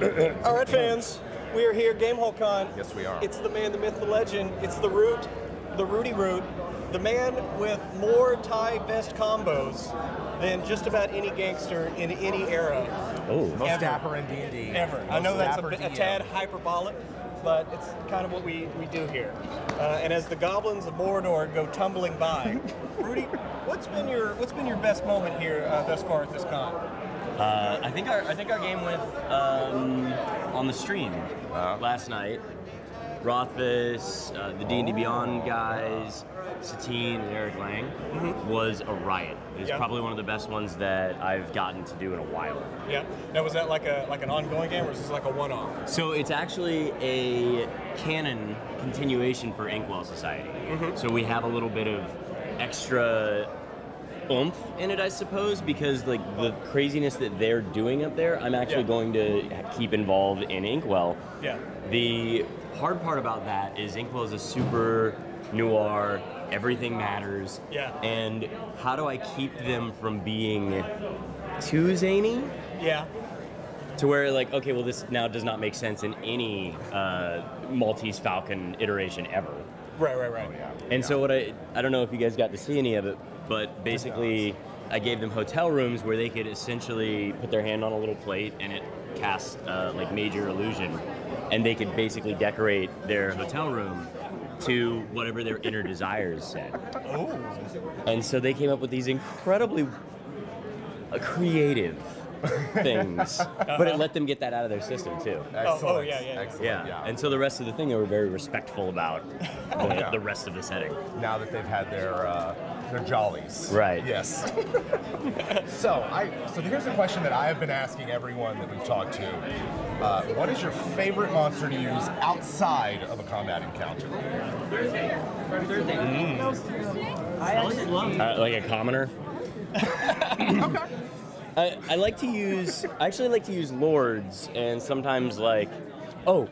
All right, fans, we are here, GameholeCon. Yes, we are. It's the man, the myth, the legend. It's the Root, the Ruty Root, the man with more tie vest combos than just about any gangster in any era. Oh, Most dapper in D&D. Ever. I know that's a tad hyperbolic, but it's kind of what we do here. And as the goblins of Mordor go tumbling by, Ruty, what's been your best moment here thus far at this con? I think our game went on the stream last night. Rothfuss, the D&D Beyond guys, Satine, and Eric Lang was a riot. It was probably one of the best ones that I've gotten to do in a while. Yeah. Now, was that like an ongoing game, or is this like a one-off? So it's actually a canon continuation for Inkwell Society. So we have a little bit of extra oomph in it, I suppose, because like the craziness that they're doing up there, I'm actually going to keep involved in Inkwell. Yeah. The hard part about that is Inkwell is a super noir, everything matters. Yeah. And how do I keep them from being too zany? Yeah. To where like, okay, well this now does not make sense in any Maltese Falcon iteration ever. Right. And so what I don't know if you guys got to see any of it, but basically I gave them hotel rooms where they could essentially put their hand on a little plate and it cast like major illusion, and they could basically decorate their hotel room to whatever their inner desires said. Oh. And so they came up with these incredibly creative things, but it let them get that out of their system too. Excellent. Yeah. Excellent. Yeah. And so the rest of the thing, they were very respectful about the rest of the setting. Now that they've had their jollies. Right. Yes. So here's a question that I have been asking everyone that we've talked to. What is your favorite monster to use outside of a combat encounter? Like a commoner. Okay. I actually like to use lords, and sometimes like, so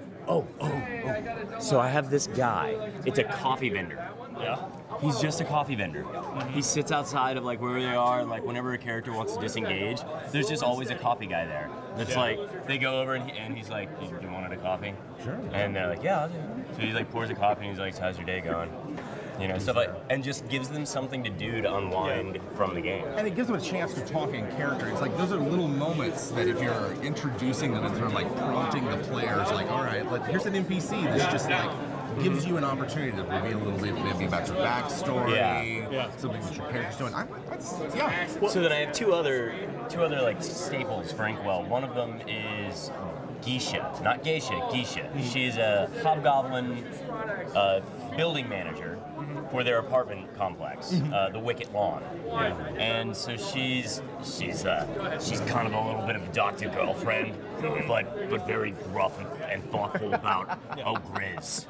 I have this guy. It's a coffee vendor. Yeah. He's just a coffee vendor. He sits outside of like where they are, and like whenever a character wants to disengage, there's just always a coffee guy there. It's like they go over and he's like, "Do you want a coffee?" Sure. And they're like, "Yeah, I'll do it." So he like pours a coffee and he's like, "How's your day going?" You know, stuff like, and just gives them something to do to unwind from the game. And it gives them a chance to talk in character. It's like those are little moments that if you're introducing them and sort of like prompting the players, like, all right, here's an NPC that's just like gives you an opportunity to reveal a little bit maybe about your backstory, something that your character's doing. So then I have two other like staples for Inkwell. One of them is Geisha, not Geisha, Geisha. She's a hobgoblin building manager for their apartment complex, the Wicket Lawn. And so she's kind of a little bit of a doctor girlfriend, but very gruff and thoughtful about, Grizz,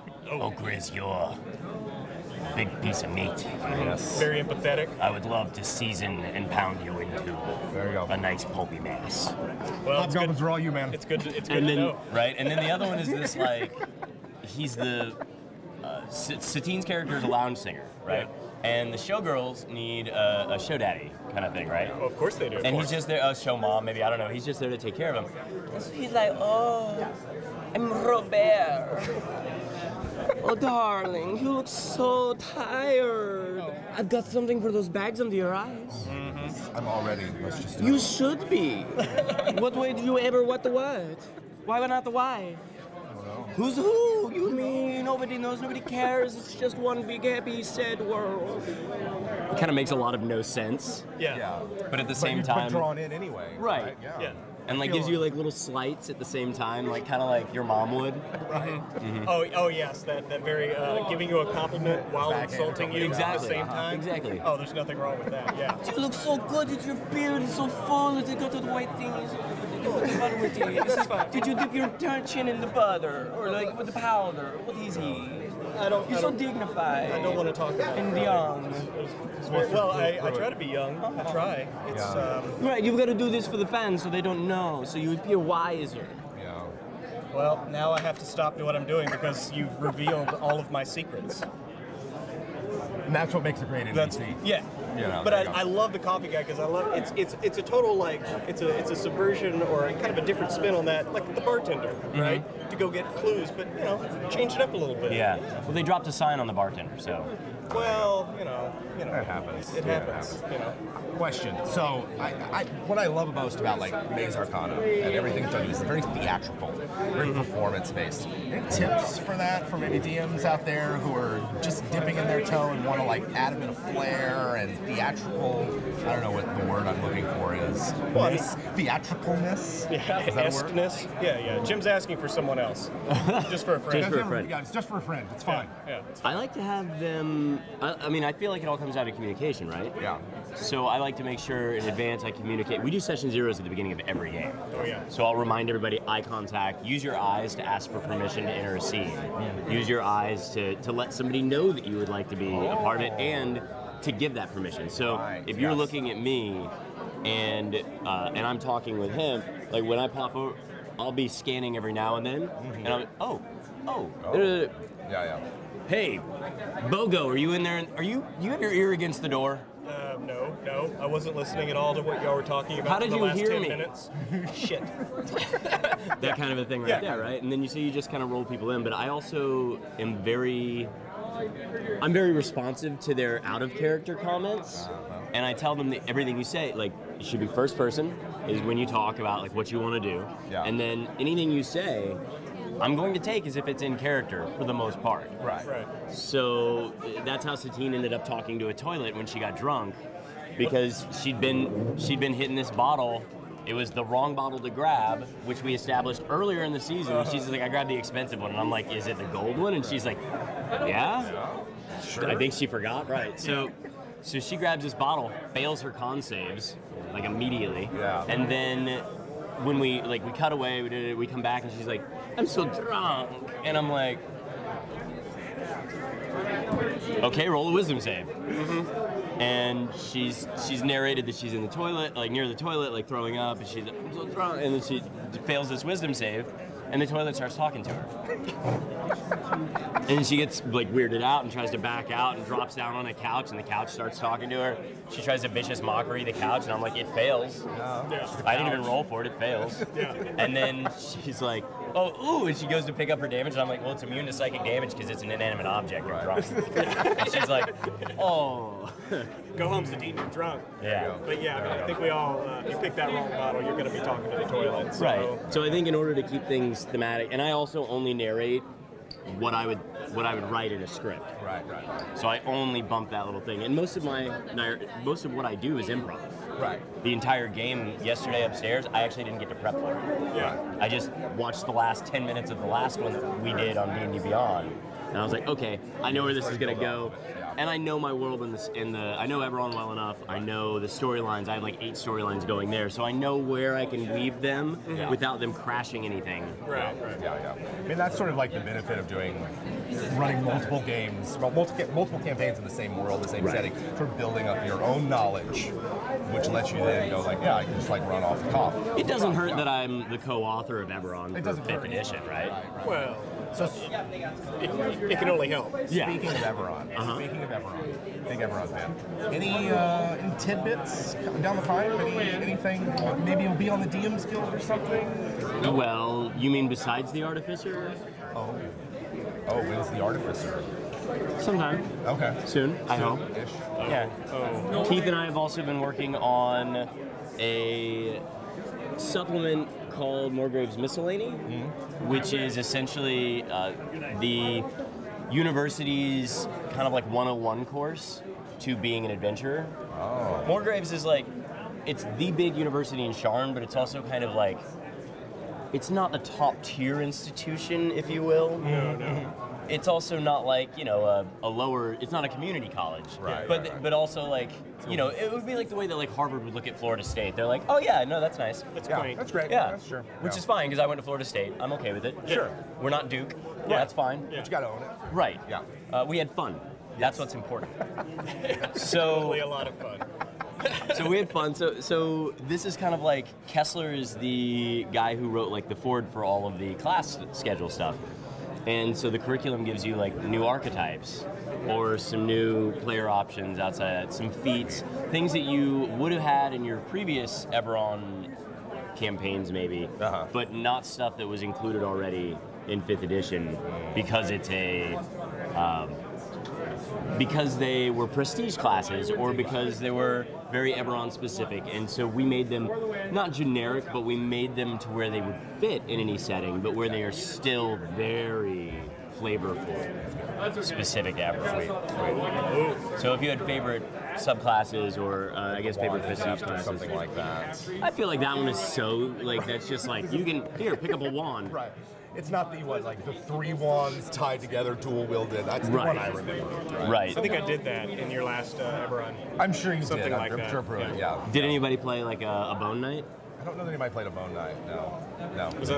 you're a big piece of meat. Yes. Very empathetic. I would love to season and pound you into a nice pulpy mass. Well, Hobgoblins are all you, man. It's good to And then, know. right, and then the other one is this like, he's the Satine's character is a lounge singer, right? And the showgirls need a show daddy kind of thing, right? Well, of course they do. And he's just there, show mom, maybe, I don't know. He's just there to take care of him. And so he's like, I'm Robert. Oh, darling, you look so tired. I've got something for those bags under your eyes. I'm all ready. Let's just do You it. should be. What way did you ever what the what? Why not the why? Who's who? You mean nobody knows, nobody cares. It's just one big happy sad world. It kind of makes a lot of no sense. Yeah. But at the same time, drawn in anyway. Right. Yeah. And like gives you like little slights at the same time, like kind of like your mom would. Right. Oh yes, that very giving you a compliment while insulting you at the same time. Exactly. Oh, there's nothing wrong with that. Yeah. You look so good with your beard. It's so full. It's got the white things. Did you dip your chin in the butter or like with the powder? What is he? You're so dignified. I don't want to talk about it. And young. Well, I try to be young. I try. It's Right, you've got to do this for the fans so they don't know, so you appear wiser. Yeah. well, now I have to stop doing what I'm doing because you've revealed all of my secrets. And that's what makes a great NPC. Yeah. You know, but I love the coffee guy because I love it's a total like it's a subversion or kind of a different spin on that, like the bartender, right? To go get clues, but you know, change it up a little bit. Yeah. Well, they dropped a sign on the bartender, so. Well, you know, It happens. It happens. You know. Question. So, what I love most about like Maze Arcana and everything it's done is it's very theatrical, very performance-based. Any tips for that for maybe DMs out there who are just dipping in their toe and want to like add a bit of flair and theatrical? I don't know what the word I'm looking for is. Well, theatricalness. Yeah, is that a word? esqueness. Yeah. Jim's asking for someone else, just for a friend. Just for a friend. Yeah, it's just for a friend. It's fine. Yeah. I like to have them. I mean, I feel like it all comes out of communication, right? Yeah. So I like to make sure in advance I communicate. We do session zeros at the beginning of every game. Oh yeah. So I'll remind everybody, eye contact, use your eyes to ask for permission to enter a scene. Use your eyes to let somebody know that you would like to be a part of it and to give that permission. So if you're looking at me and I'm talking with him, like when I pop over, I'll be scanning every now and then, and I'm Yeah. hey, Bogo, are you in there? You have your ear against the door? No, I wasn't listening at all to what y'all were talking about. How did for the you last hear 10 me? Minutes. Shit. That kind of a thing right there, right? And then you just kind of roll people in. But I also am very responsive to their out of character comments, and I tell them that everything you say, like, it should be first person is when you talk about like what you want to do, and then anything you say, I'm going to take as if it's in character for the most part. Right. So that's how Satine ended up talking to a toilet when she got drunk, because she'd been hitting this bottle. It was the wrong bottle to grab, which we established earlier in the season. She's like, I grabbed the expensive one, and I'm like, is it the gold one? And she's like, yeah. Sure. I think she forgot. Right. So she grabs this bottle, fails her con saves like immediately, and then when we cut away, we come back, and she's like, I'm so drunk, and I'm like, okay, roll a wisdom save. And she's narrated that she's in the toilet, like near the toilet, like throwing up, and she's like, I'm so drunk, and then she fails this wisdom save, and the toilet starts talking to her. And she gets like weirded out and tries to back out and drops down on a couch, and the couch starts talking to her. She tries to vicious mockery the couch, and I'm like, it fails. I didn't even roll for it, it fails. And then she's like, oh, ooh, and she goes to pick up her damage, and I'm like, well, it's immune to psychic damage because it's an inanimate object. You're drunk. And she's like, oh. Go home, Satine, you're drunk. Yeah. But yeah, I think we all, if you pick that wrong bottle, you're going to be talking to the toilet. So. Right. So I think in order to keep things thematic, and I also only narrate what I would write in a script. Right. So I only bump that little thing, and most of what I do is improv. Right. The entire game yesterday upstairs, I actually didn't get to prep for it. Yeah. I just watched the last 10 minutes of the last one that we did on D&D Beyond, and I was like, okay, I know where this is gonna go. And I know my world I know Eberron well enough. I know the storylines. I have like 8 storylines going there, so I know where I can weave them without them crashing anything. Right. Yeah. I mean, that's sort of like the benefit of running multiple games, multiple campaigns in the same world, the same setting, sort of building up your own knowledge, which lets you then go like, I can just like run off the cuff. It doesn't hurt that I'm the co-author of Eberron for 5th edition, right? Well, so it can only help. Yeah. Speaking of Eberron, big Eberron fan. Any tidbits down the pipe? Anything? Maybe it'll be on the DM's Guild or something? Well, you mean besides the Artificer? Oh, when's the Artificer? Sometime. Okay. Soon, I hope. Ish. Yeah. Oh. Keith and I have also been working on a supplement called Morgrave's Miscellany, which is essentially the university's kind of like 101 course to being an adventurer. Oh. Morgrave's is like, it's the big university in Sharn, but it's also kind of like, it's not a top tier institution, if you will. No. It's also not like, a lower, it's not a community college. Right. But also like, it would be like the way that like Harvard would look at Florida State. They're like, oh yeah, no, that's nice. That's quaint. That's great. Yeah. That's true. Which is fine, because I went to Florida State. I'm okay with it. Sure. We're not Duke. Yeah, that's fine. Yeah. But you gotta own it. Right. Yeah. We had fun. That's what's important. Totally a lot of fun. So we had fun. So this is kind of like, Kessler is the guy who wrote like the forward for all of the class schedule stuff. And so the curriculum gives you like new archetypes or some new player options outside that, some feats, things that you would have had in your previous Eberron campaigns maybe, but not stuff that was included already in 5th edition because it's a because they were prestige classes or because they were very Eberron specific, and so we made them not generic, but we made them to where they would fit in any setting, but where they are still very flavorful, specific to Eberron. So if you had favorite subclasses or I guess favorite prestige classes, something like that. I feel like that one is so like that's just like you can here pick up a wand. Right. It's not the like the 3 wands tied together, dual wielded. That's the one I remember. Right. I think I did that in your last Eberron. I'm sure you Something did. like that. I'm sure Pruitt, yeah. Did anybody play like a bone knight? I don't know that anybody played a bone knight. No. Is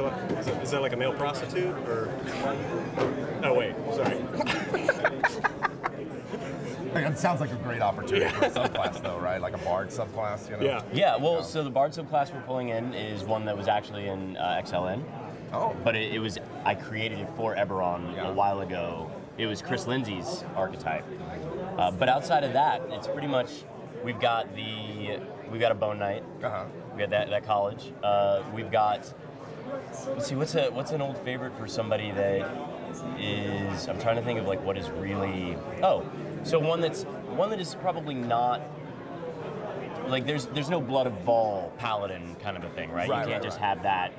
that like a male prostitute or? Oh wait, sorry. It sounds like a great opportunity for a subclass, though, right? Like a bard subclass, you know? Yeah. Yeah. Well, so the bard subclass we're pulling in is one that was actually in XLN. Oh. But it was I created it for Eberron a while ago. It was Chris Lindsay's archetype. But outside of that, it's pretty much we've got a bone knight. We got that college. We've got let's see what's an old favorite for somebody that is I'm trying to think of like what is really so one that is probably not like there's no Blood of Vol paladin kind of a thing, right? You can't just have that.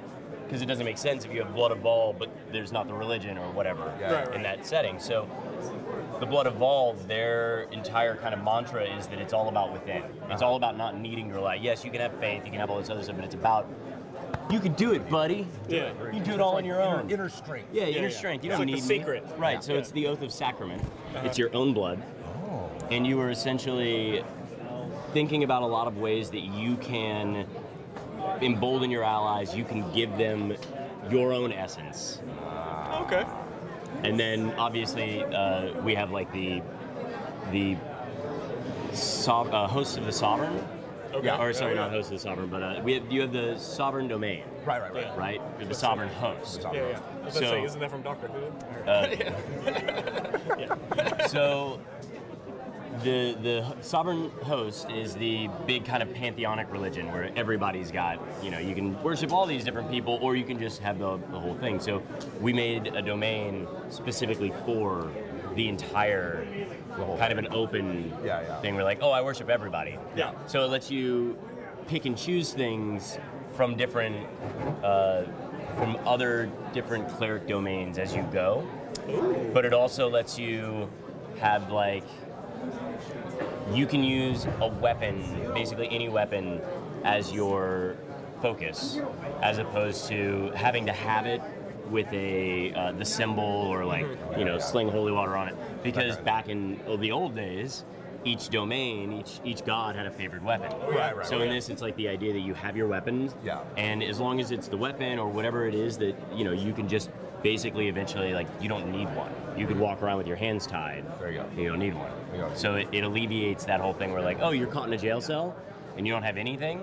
Because it doesn't make sense if you have Blood of Vol, but there's not the religion or whatever in that setting. So the Blood of Vol, their entire kind of mantra is that it's all about within. It's all about not needing to rely. Yes, you can have faith, you can have all this other stuff, but it's about you can do it, buddy. Yeah. You do it all on your own. Inner strength. Yeah, inner strength. You It's don't like need the secret. me. Right. So it's the oath of sacrament. It's your own blood, and you are essentially thinking about a lot of ways that you can embolden your allies. You can give them your own essence. Okay. And then obviously we have like the host of the sovereign. Okay. Or sorry, not host of the sovereign, but you have the sovereign domain. Right. Right? Or the sovereign host. Yeah. I was about to say, isn't that from Doctor Who? So the sovereign host is the big kind of pantheonic religion where everybody's got, you can worship all these different people or you can just have the whole thing. So we made a domain specifically for the entire kind of an open thing. We're like, I worship everybody. Yeah. So it lets you pick and choose things from different, from other different cleric domains as you go. Ooh. But it also lets you have like, you can use a weapon, basically any weapon, as your focus, as opposed to having to have it with the symbol or like sling holy water on it. Because back in the old days, each domain, each god had a favored weapon. Right. So in this, it's like the idea that you have your weapons, and as long as it's the weapon or whatever it is that you can just basically eventually like you don't need one. You could walk around with your hands tied. There you go. You don't need one. So it alleviates that whole thing where like, you're caught in a jail cell and you don't have anything.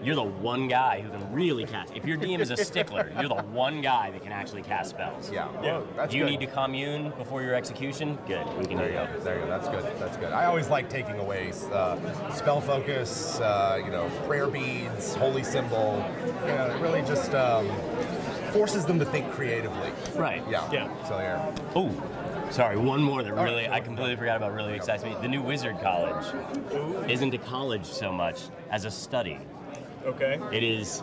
You're the one guy who can really cast. If your DM is a stickler, you're the one guy that can actually cast spells. Yeah. Do you need to commune before your execution? Good. We can do that. There you go. That's good. I always like taking away spell focus, prayer beads, holy symbol. It really just forces them to think creatively. Right. Yeah. So there. Oh, sorry. One more that really I completely forgot about. Really excites me. The new Wizard College isn't a college so much as a study. Okay. It is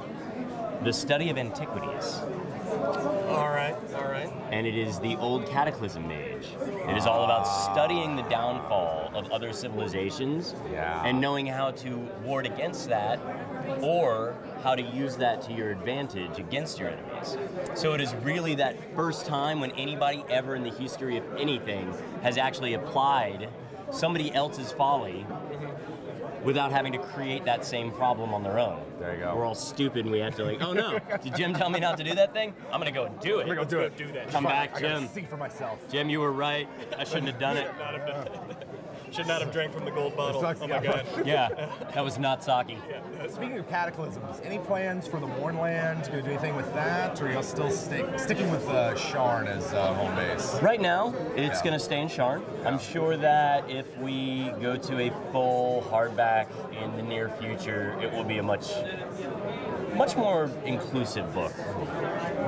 the study of antiquities. All right. And it is the old cataclysm mage. It is all about studying the downfall of other civilizations and knowing how to ward against that or how to use that to your advantage against your enemies. So it is really that first time when anybody ever in the history of anything has actually applied somebody else's folly without having to create that same problem on their own. There you go. We're all stupid and we have to like, oh no, did Jim tell me not to do that thing? I'm gonna go and do it. I'm gonna do that. Come back, I Jim. gotta see for myself. Jim, you were right. I shouldn't have done it. Should not have drank from the gold bottle. Sucks, oh my god. Yeah, that was not sake. Speaking of cataclysms, any plans for the Warnland? Gonna do anything with that, or are you still sticking with Sharn as home base? Right now, it's going to stay in Sharn. I'm sure that if we go to a full hardback in the near future, it will be a much more inclusive book.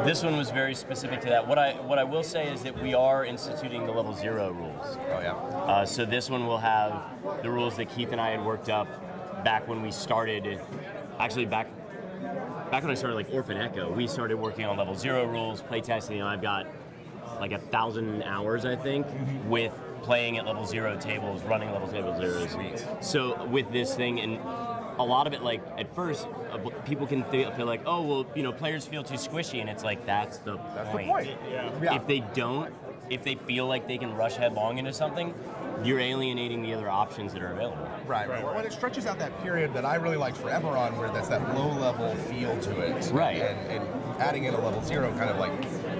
This one was very specific to that. What I will say is that we are instituting the level 0 rules. Oh yeah. So this one will have the rules that Keith and I had worked up back when we started. Actually, back when I started like Orphan Echo, we started working on level 0 rules, playtesting, and I've got like 1,000 hours, I think, with playing at level 0 tables, running level table 0s. So with this thing, and a lot of it, like at first, people can feel like, oh, well, you know, players feel too squishy, and it's like that's the point. Yeah. If they feel like they can rush headlong into something, you're alienating the other options that are available. Right. When it stretches out that period that I really liked for Eberron, where there's that low-level feel to it. Right. And adding in a level 0 kind of like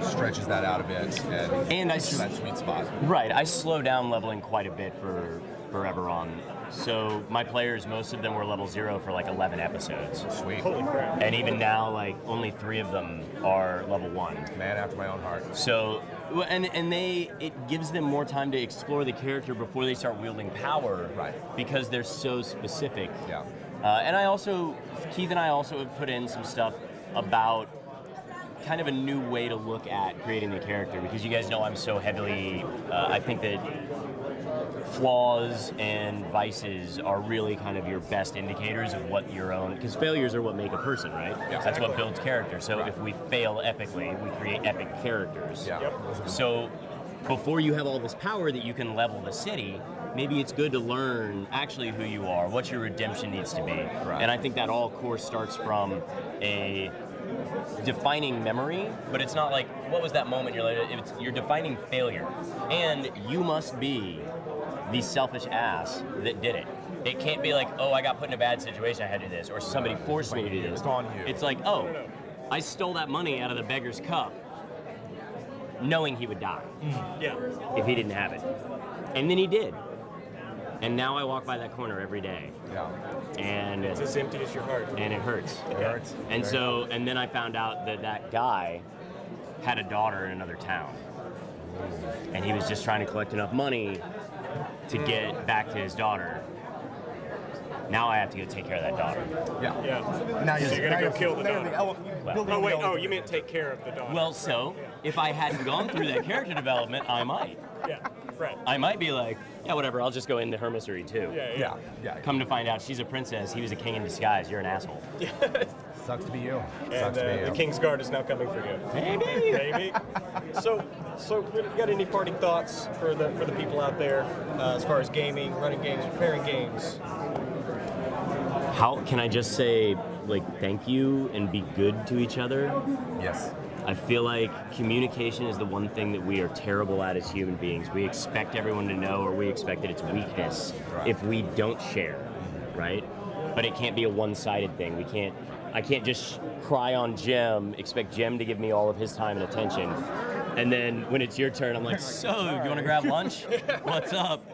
stretches that out a bit and gets you that sweet spot. Right. I slow down leveling quite a bit for Eberron. So my players, most of them were level 0 for like 11 episodes. Sweet. Holy crap. And even now, like only 3 of them are level 1. Man after my own heart. So, and it gives them more time to explore the character before they start wielding power. Right. Because they're so specific. Yeah. And Keith and I also have put in some stuff about kind of a new way to look at creating the character, because you guys know I'm so heavily, I think that flaws and vices are really kind of your best indicators of what your own, because failures are what make a person, right? Yeah. That's what builds character. So if we fail epically, we create epic characters. Yeah. Yep. So before you have all this power that you can level the city, maybe it's good to learn actually who you are, what your redemption needs to be. Right. And I think that all, of course, starts from a defining memory, but it's not like, what was that moment? You're defining failure. And you must be the selfish ass that did it. It can't be like, oh, I got put in a bad situation, I had to do this, or somebody forced me to do this. It's on you. It's like, oh, I stole that money out of the beggar's cup, knowing he would die Yeah. if he didn't have it. And then he did. And now I walk by that corner every day. Yeah. And It's as empty as your heart. and it hurts. It hurts. And so, and then I found out that guy had a daughter in another town. And he was just trying to collect enough money to get back to his daughter. Now I have to go take care of that daughter. Yeah. Yeah. Now So you're gonna go kill the daughter. Building Oh wait, the oh, you meant take care of the daughter. Well, so, if I hadn't gone through that character development, I might. Yeah, right. I might be like, yeah, whatever, I'll just go into her misery too. Yeah. Come to find out she's a princess, he was a king in disguise, you're an asshole. Sucks to be you. And Sucks to be you. the King's Guard is now coming for you. Maybe. Maybe. So you got any parting thoughts for the people out there as far as gaming, running games, preparing games? How can I just say, like, thank you and be good to each other? Yes. I feel like communication is the one thing that we are terrible at as human beings. We expect everyone to know, or we expect that it's weakness if we don't share, right? But it can't be a one-sided thing. I can't just cry on Jem, expect Jem to give me all of his time and attention, and then when it's your turn, I'm like, so, you want to grab lunch? What's up?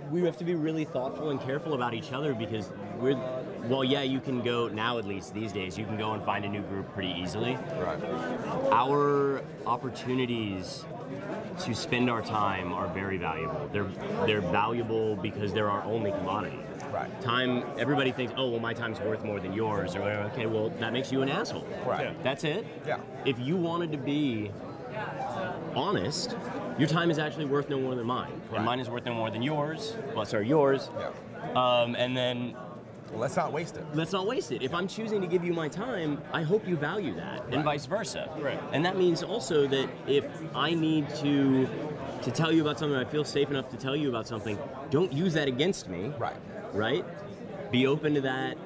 We have to be really thoughtful and careful about each other, because well, yeah, you can go, now at least these days, you can go and find a new group pretty easily. Right. Our opportunities to spend our time are very valuable. They're valuable because they're our only commodity. Right. Time, everybody thinks, oh, well, my time's worth more than yours, or whatever. Okay, well, that makes you an asshole. Right. Yeah. That's it. Yeah. If you wanted to be honest, your time is actually worth no more than mine. Right. And mine is worth no more than yours. Well, sorry, yours. Yeah. And then Well, let's not waste it. let's not waste it. If I'm choosing to give you my time, I hope you value that, and vice versa. Right. And that means also that if I need to tell you about something, I feel safe enough to tell you about something, don't use that against me. Right. Right? Be open to that.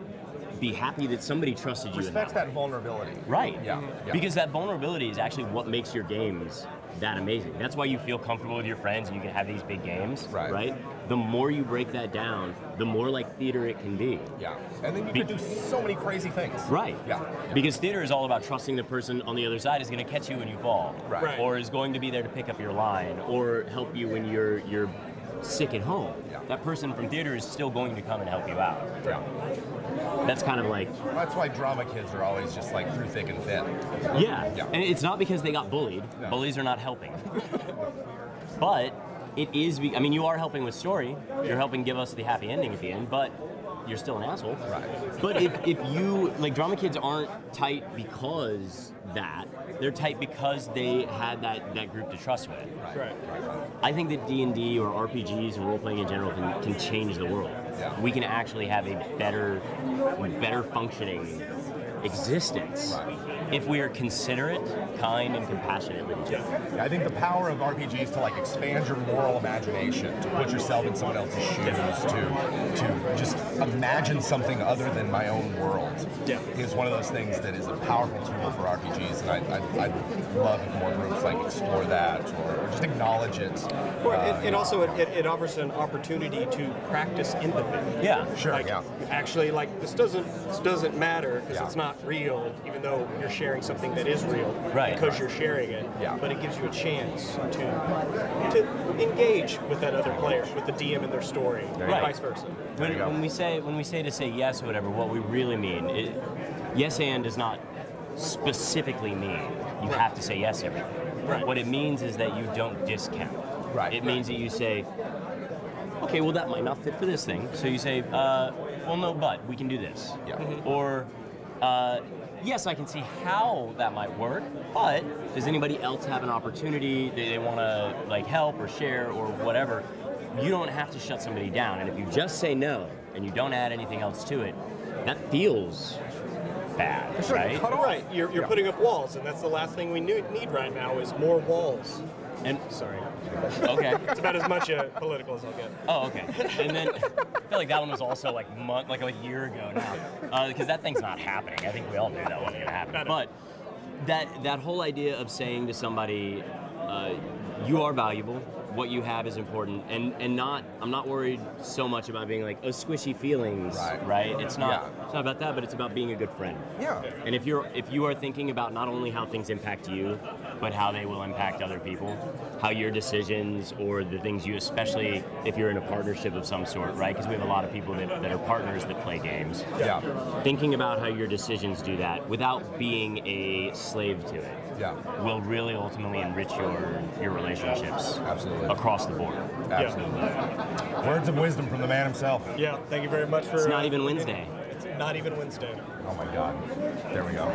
Be happy that somebody trusted you. Respects in that. that vulnerability. Right. Yeah. Because that vulnerability is actually what makes your games that amazing. That's why you feel comfortable with your friends and you can have these big games. Right. The more you break that down, the more like theater it can be. Yeah. And then you can do so many crazy things. Right. Yeah. Because theater is all about trusting the person on the other side is going to catch you when you fall. Right. Or is going to be there to pick up your line or help you when you're sick at home. Yeah. That person from theater is still going to come and help you out. Yeah. That's kind of like... That's why drama kids are always just like through thick and thin. Yeah. Yeah. And it's not because they got bullied. No. Bullies are not helping. But it is... I mean, you are helping with story. You're helping give us the happy ending at the end, but you're still an asshole. Right. But if you... Like, drama kids aren't tight because that. They're tight because they had that group to trust with. Right. I think that D&D or RPGs and role-playing in general can change the world. Yeah. We can actually have a better functioning existence if we are considerate, kind, and compassionate with each other. Yeah, I think the power of RPGs to like expand your moral imagination, to put yourself in someone else's shoes, to just imagine something other than my own world, is one of those things that is a powerful tool for RPGs, and I'd love if more groups like explore that or just acknowledge it. And also it offers an opportunity to practice empathy. Yeah, sure. Like, actually, like this doesn't matter because it's not real, even though you're sharing something that is real, right? Because you're sharing it. Yeah. But it gives you a chance to engage with that other player, with the DM and their story, and vice versa. When we say to say yes or whatever, what we really mean, yes and does not specifically mean you have to say yes everything. Right. What it means is that you don't discount. Right. It means that you say, okay, well that might not fit for this thing. So you say, well no, but we can do this. Yeah. Or, yes, I can see how that might work, but does anybody else have an opportunity that they want to like help or share or whatever? You don't have to shut somebody down. And if you just say no and you don't add anything else to it, that feels bad, right? Right. You're putting up walls, and that's the last thing we need right now is more walls. And Sorry. okay. It's about as much political as I'll get. Oh, okay. And then I feel like that one was also like a year ago now, because that thing's not happening. I think we all knew that wasn't going to happen. But that whole idea of saying to somebody, you are valuable, what you have is important, and I'm not worried so much about being like, oh, squishy feelings, right? It's not about that, but it's about being a good friend. Yeah. And if you are thinking about not only how things impact you, but how they will impact other people, how your decisions or the things you, especially if you're in a partnership of some sort, right? Because we have a lot of people that are partners that play games. Yeah. Thinking about how your decisions do that without being a slave to it. Yeah. Will really ultimately enrich your relationships. Absolutely. Across the board. Absolutely. Words of wisdom from the man himself. Yeah. Thank you very much for. It's not even Wednesday. It's not even Wednesday. Oh my God. There we go.